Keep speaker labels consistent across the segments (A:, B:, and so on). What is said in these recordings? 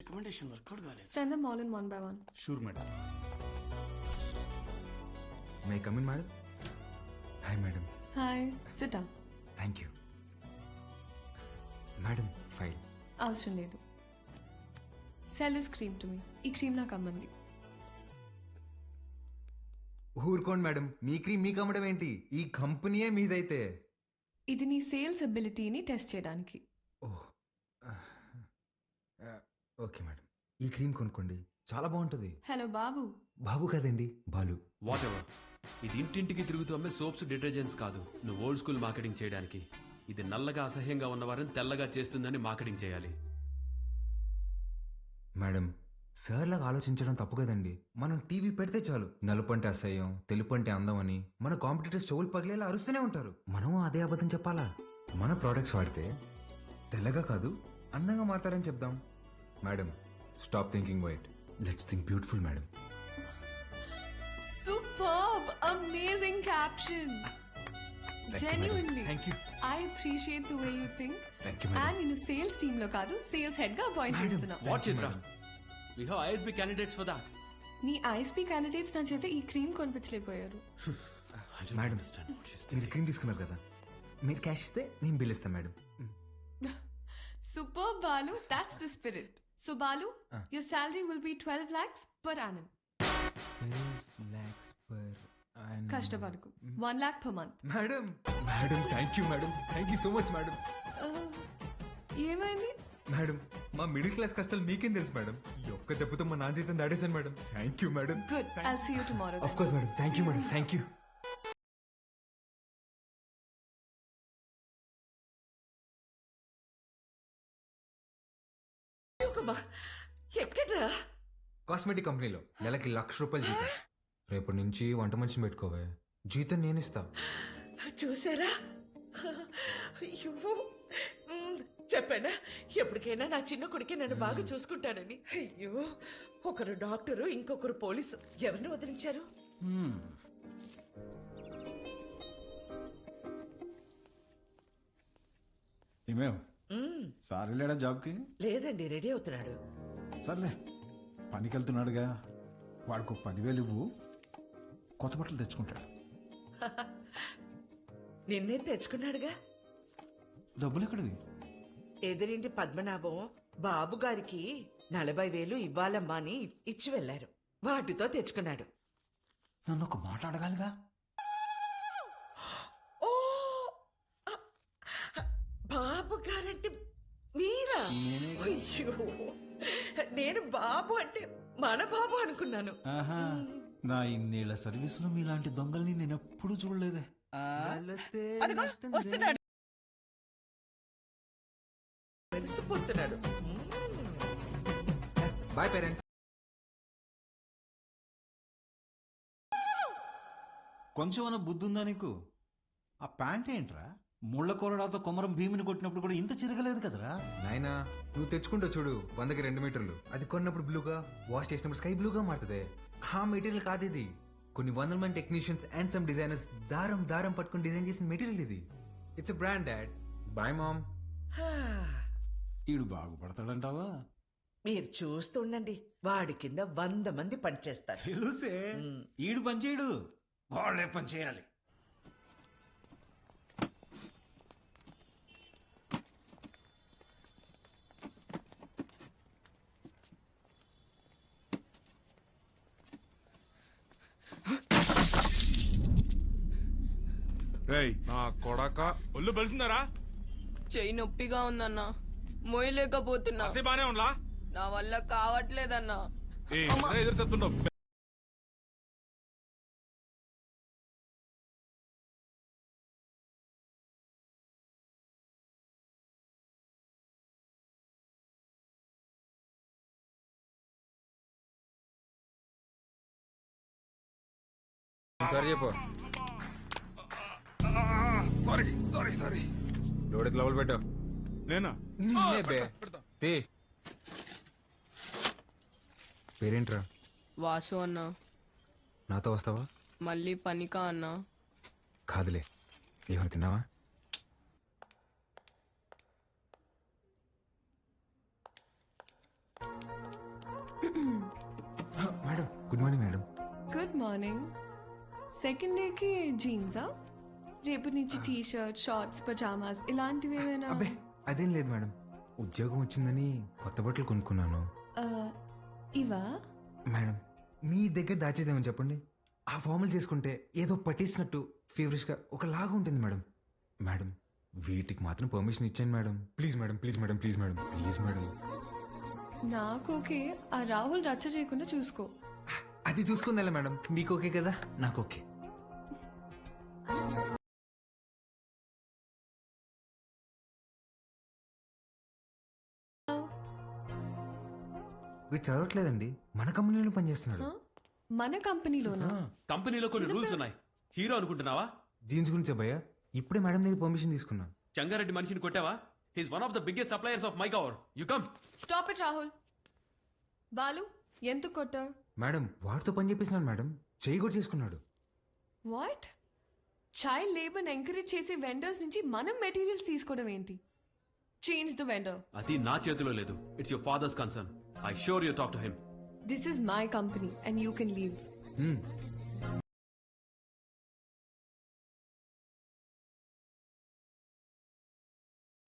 A: Recommendation work out కాలేదు.
B: Send them all in one by one.
C: Sure, madam. May I come in, madam? Hi, madam.
B: Hi. Sit down.
C: Thank you. Madam, file.
B: అవసరం లేదు. Sell this cream to me. ఈ cream నాకు అమ్మంది.
C: ఊరుకోండి madam, మీ cream మీకు అమ్మడం ఏంటి? ఈ కంపెనీయే మీదైతే.
B: ఇది నీ సేల్స్ అబిలిటీని టెస్ట్ చేయడానికి.
C: ఓహ్, ఓకే మేడం, ఈ క్రీమ్ కొనుక్కోండి, చాలా బాగుంటుంది.
B: హలో బాబు.
C: బాబు కాదండి, బాలు.
D: What ever. ఇది ఇంటింటికి తిరుగుతూ అమ్మే సోప్స్, డిటర్జెంట్స్ కాదు. నువ్వు ఓల్డ్ స్కూల్ మార్కెటింగ్ చేయడానికి. ఇది నల్లగా అసహ్యంగా ఉన్నవారిని తెల్లగా చేస్తుందని మార్కెటింగ్ చేయాలి.
C: మేడం, సార్ లాగా ఆలోచించడం తప్పు కదండి. మనం టీవీ పెడితే చాలు, నలుపు అంటే అసహ్యం, తెలుపు అంటే అందం అని మన కాంపిటీటర్స్ చెవులు పగిలేలా అరుస్తూనే ఉంటారు. మనం అదే అబద్ధం చెప్పాలా? మన ప్రోడక్ట్స్ వాడితే తెల్లగా కాదు అందంగా మారతారని చెప్దాం. Madam, stop thinking white, let's think beautiful. Madam,
B: Superb! Amazing caption. Genuinely.
C: Thank you.
B: I appreciate the way you think.
C: Thank you madam.
B: And నేను సేల్స్ టీమ్ లో కాదు, సేల్స్ హెడ్ గా అపాయింట్ చేస్తున్నా.
D: What Chitra? We have ISB candidates for that.
B: నీ ISB candidates నా చేత ఈ cream కొనిపించలేకపోయారు.
C: మేడం, మీరు క్రీమ్ తీసుకున్నారు కదా, మీరు క్యాష్ ఇస్తే నేను బిల్ ఇస్తాను madam.
B: Superb, Balu. That's the spirit. So Balu, your salary will be 12 lakhs per annum.
C: 12 lakhs per annum.
B: కష్టపడకు. 1 lakh per month.
C: Madam, madam, thank you madam, thank you so much madam.
B: ఏమైంది?
C: Madam, మా middle class కష్టాలు మీకేం తెలుసు madam. ఈ ఒక్క దెబ్బతో మా నాన్న జీతం దాడేశాను madam. Thank you madam.
B: Good. I'll see you tomorrow.
C: Of course madam, thank you madam, thank you.
E: ఎక్కడ్రా?
C: కాస్మెటిక్ కంపెనీలో నెలకి ₹1,00,000 జీతం. రేపటి నుంచి వంట మనిషిని పెట్టుకోవే, జీతం నేను ఇస్తా.
E: చూసారా? అయ్యో, చెప్పానా ఎప్పటికైనా నా చిన్న కొడుకే నన్ను బాగా చూసుకుంటానని. అయ్యో, ఒకరు డాక్టరు, ఇంకొకరు పోలీసు. ఎవరిని వదిలించారు?
F: ఏమేవ్ సార్ వెళ్ళాడా జాబ్కి?
E: లేదండి, రెడీ అవుతున్నాడు.
F: సర్లే, పనికి వెళ్తున్నాడుగా, వాడికి 10,000 ఇవ్వు, కొత్త బట్టలు తెచ్చుకుంటాడు.
E: నిన్నే తెచ్చుకున్నాడుగా.
F: డబ్బులు ఎక్కడివి?
E: ఎదురింటి పద్మనాభం బాబు గారికి 40,000 ఇవ్వాలమ్మా అని ఇచ్చి వెళ్లారు. వాటితో తెచ్చుకున్నాడు.
F: నన్ను ఒక మాట అడగాలిగా.
E: ఓ, బాబు గారంటే మీరా? అయ్యో, నేను బాబు అంటే మన బాబు అనుకున్నాను.
F: ఆహా, నా ఇన్నేళ్ల సర్వీసులో మీలాంటి దొంగల్ని నేను ఎప్పుడు చూడలేదే.
E: అదిగో వస్తున్నాడు, తెలిసిపోతున్నాడు.
C: Boy parents.
F: కొంచెమన్నా బుద్ధి ఉందా నీకు? ఆ ప్యాంట్ ఏంట్రా? ముళ్ళ కొరడాతో కొమరం భీమిని కొట్టినప్పుడు కూడా ఇంత చిరగలేదు కదరా.
C: నాయనా, నువ్వు తెచ్చుకుంటావు చూడు, 100కి 2 మీటర్లు. అది కొన్నప్పుడు బ్లూగా, వాష్ చేసినప్పుడు స్కై బ్లూగా మారుతుంది. ఆ మెటీరియల్ కాదు ఇది. కొన్ని 100 మంది టెక్నీషియన్స్ అండ్ సమ్ డిజైనర్స్ దారం దారం పట్టుకుని డిజైన్ చేసిన మెటీరియల్ ఇది. It's a brand dad. Bye mom.
F: ఈడు బాగుపడతాడంటావా?
E: మీరు చూస్తుండండి, వాడి కింద 100 మంది పనిచేస్తారు.
F: తెలుసే, ఈడు పని చేయడు, వాళ్ళే పని చేయాలి.
G: నా కొడక ఒళ్ళు బలిసిందరా?
H: చెయ్యి నొప్పిగా ఉందన్నా, మోయలేకపోతున్నా.
G: బానే ఉండలా?
H: నా వల్ల కావట్లేదన్నా.
G: ఎదురు చెప్తుండవు.
C: సారీ చెప్పు.
G: Sorry sorry sorry.
C: లోడ్ లోపల పెట్టు.
G: నేనా?
C: పేరేంట్రా?
H: వాసు అన్నా.
C: నాతో వస్తావా?
H: మళ్ళీ పనికా అన్నా?
C: కాదులే, ఏమైనా తిన్నావా? Good morning madam.
B: Good morning. Second డేకి జీన్సా? రేపు నుంచి టీ షర్ట్, షార్ట్స్, పజామాస్ ఇలాంటివి ఏమైనా?
C: అబ్బే అదేం లేదు మేడం, ఉద్యోగం వచ్చిందని కొత్త బట్టలు కొనుక్కున్నాను.
B: ఇవా?
C: మేడం మీ దగ్గర దాచేదేమని చెప్పండి. ఆ ఫార్మల్ చేసుకుంటే ఏదో పట్టేసినట్టు ఫేవరెట్గా ఒకలాగా ఉంటుంది మేడం. మేడం వీటికి మాత్రం పర్మిషన్ ఇచ్చాను madam. Please madam, please madam, please madam, please madam.
B: నాకు ఓకే, ఆ రాహుల్ రచ్చ చేయకుండా చూసుకో.
C: అది చూసుకుందా మేడం, మీకు ఓకే కదా, నాకు ఓకే. వీడు చదవట్లేదండి, మన కంపెనీలో పనిచేస్తున్నాడు.
B: మన కంపెనీలోనా?
D: కంపెనీలో కొన్ని రూల్స్ ఉన్నాయి. హీరో అనుకుంటున్నావా?
C: జీన్స్ గురించి భయ్య ఇప్పుడే మేడం దగ్గర పర్మిషన్ తీసుకున్నా.
D: చంగారెడ్డి మనిషిని కొట్టావా? He's one of the biggest suppliers of my cover. You come.
B: Stop it Rahul. Balu ఎందుకు కొట్టా?
C: మేడం వాడితో పని చేపిస్తున్నాను మేడం, చేయి కూడా చేసుకున్నాడు.
B: వాట్? చైల్డ్ లేబర్ ఎంకరేజ్ చేసే వెండర్స్ నుంచి మనం మెటీరియల్స్ తీసుకోవడం ఏంటి? Change the vendor.
D: అది నా చేతిలో లేదు. It's your father's concern. I sure you talk to him.
B: This is my company and you can leave.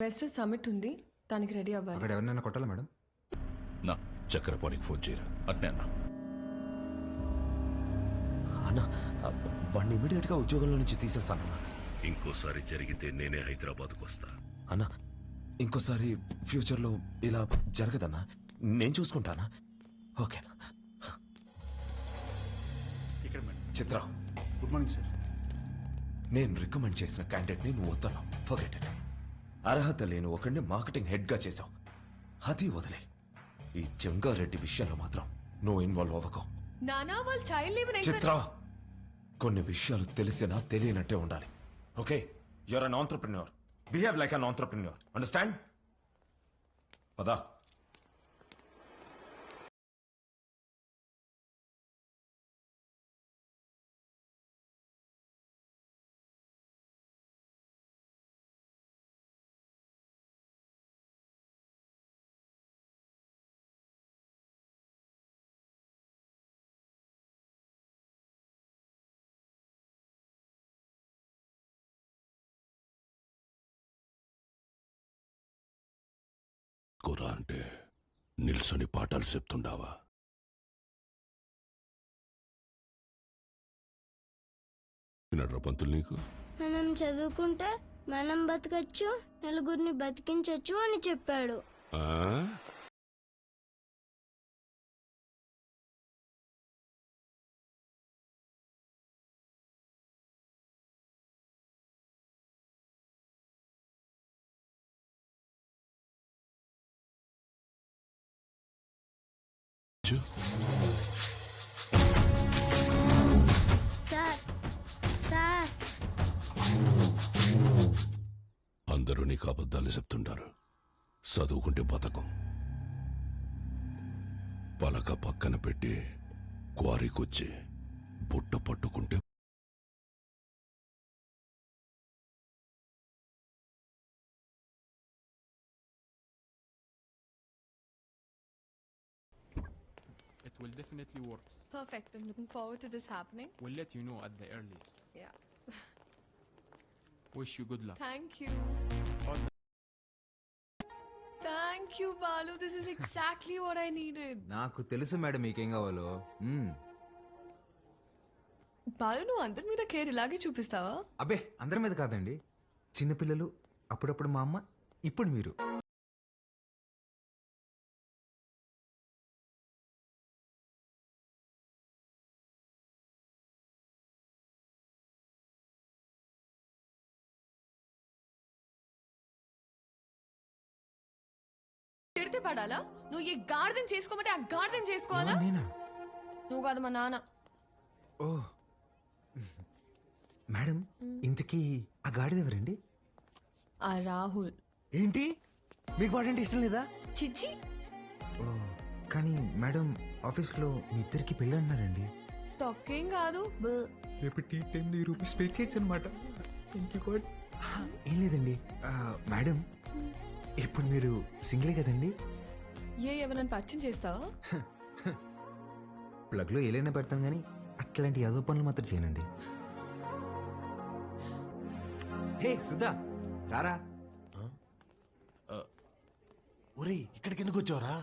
B: West summit ఉంది, దానికి రెడీ అవ్వాలి.
C: అక్కడ ఎవరినైనా కొట్టాలా మేడం?
A: నా చక్రపాణికి ఫోన్ చేయరా. అట్నే అన్నా.
I: అన్నా వాడిని ఇమీడియట్ గా ఉద్యోగంలో నుంచి తీసేస్తానన్నా.
A: ఇంకోసారి జరిగితే నేనే హైదరాబాద్కు వస్తా.
I: అన్నా ఇంకోసారి ఫ్యూచర్ లో ఇలా జరగదన్నా, నేను చూసుకుంటానా? ఓకేనా? చిత్ర,
F: గుడ్ మార్నింగ్ సార్.
I: నేను రికమెండ్ చేసిన క్యాండిడేట్ ని నువ్వు వద్దన్నావు. Forget it. అర్హత లేని ఒకడిని మార్కెటింగ్ హెడ్ గా చేసావు. అది వదిలే. ఈ జంగారెడ్డి విషయంలో మాత్రం నువ్వు ఇన్వాల్వ్ అవ్వకు.
B: నానా వాళ్ళు చైల్డ్ లేబర్
I: చిత్ర, కొన్ని విషయాలు తెలిసినా తెలియనట్టే ఉండాలి. Okay, you're an entrepreneur. Behave like an entrepreneur. Understand? పదా.
A: కూర అంటే నిల్సొని పాఠాలు చెప్తుండావా? వినడ్రా పంతులు నీకు?
J: మనం చదువుకుంటే మనం బతకచ్చు, నలుగురిని బతికించచ్చు అని చెప్పాడు.
A: ఆ?
J: సార్ సార్
A: అందరూ నీకు అబద్ధాలు చెప్తుంటారు. చదువుకుంటే బతకం. పలక పక్కన పెట్టి క్వారీకొచ్చి బుట్ట పట్టుకుంటే
K: It will definitely work.
B: Perfect. I'm looking forward to this happening.
K: We'll let you know at the earliest.
B: Yeah.
K: Wish you good luck.
B: Thank you.
K: All the
B: Thank you, Balu. This is exactly what I needed.
C: నాకు తెలుసు madam మీకేం కావాలో.
B: బాలు నువ్వు అందరి మీద care ఇలాగే చూపిస్తావా?
C: అబ్బే అందరి మీద కాదండి, చిన్నపిల్లలు, అప్పుడప్పుడు మా అమ్మ, ఇప్పుడు మీరు.
B: తిడితే పడాలా? నువ్వు ఏ గార్డెన్ చేసుకోమంటే ఆ గార్డెన్ చేసుకోవాలా?
C: నేనా?
B: నువ్వు కాదు మా నాన్న.
C: ఓ మేడం, ఇంతకీ ఆ గాడిద ఎవరండి?
B: ఆ రాహుల్.
C: ఏంటి మీకు వాడంటే ఇష్టం లేదా?
B: చిచ్చి.
C: ఓ కానీ మేడం ఆఫీస్లో మీ ఇద్దరికి పెళ్ళి అన్నారండి.
B: తొక్కేం కాదు.
C: రేపు టీ టైం రూపీస్ పే చేయొచ్చు అనమాట. ఏం లేదండి మేడం, ఇప్పుడు మీరు సింగిలే కదండి?
B: ఎవరైనా పరిచయం చేస్తావా?
C: ప్లగ్లో ఏలైనా పెడతాం కానీ అట్లాంటి యాదో పనులు మాత్రం చేయనండి. హే సుధా రారా.
L: ఒరేయ్ ఇక్కడికి ఎందుకు వచ్చావురా?